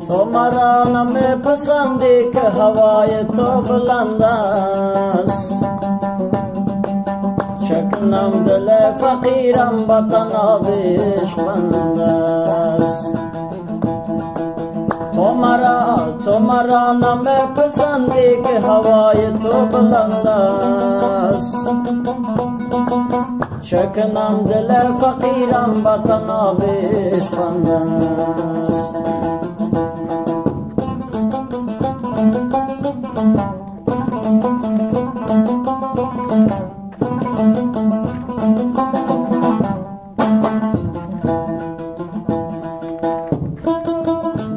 تو مرا نمیپسندی که هوای تو بلند است، شکنم دل فقیرم با تنابش بند است. تو مرا نمیپسندی که هوای تو بلند است، شکنم دل فقیرم با تنابش بند است.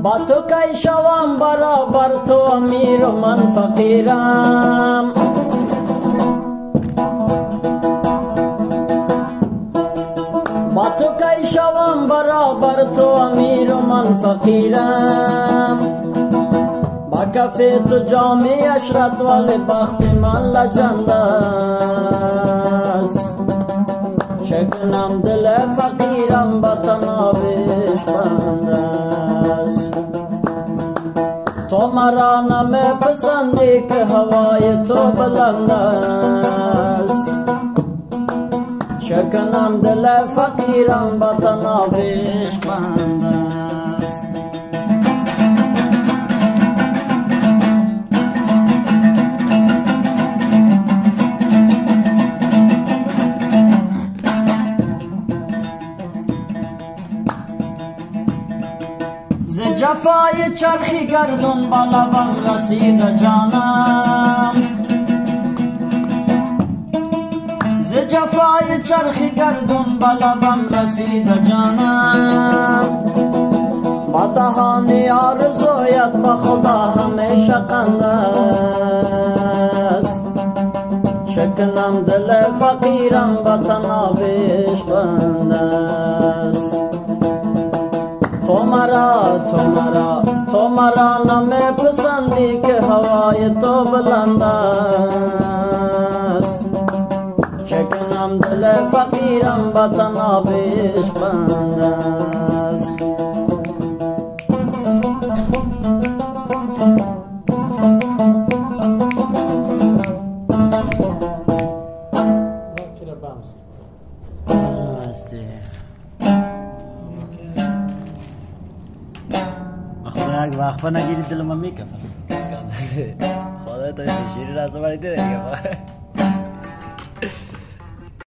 با تو کی شوم برابر، تو امیر و من فقیرم. با تو کی شوم برابر، تو امیر و من فقیرم. با کفی تو جامی اشرت ولی بخت من لجند است، شکنم دل فقیرم با تنابش بند است. تو مرا نمیپسندی که هوای تو بلند است، شکنم دل فقیرم با تنابش بند است. ز جفای چرخی گردون با لبم رسید جانم، ز جفای چرخی گردون با لبم رسید جانم. با دهانی آرزویت با خدا همیشه قند است، شکنم دل فقیرم با تنابش بند است. تو مرا نمیپسندی که هوای تو بلند است، شکنم دل فقیرم با تنابش بند است. وقت نگیری دل من میکفم خدا تا شیری رازه باریده دیگه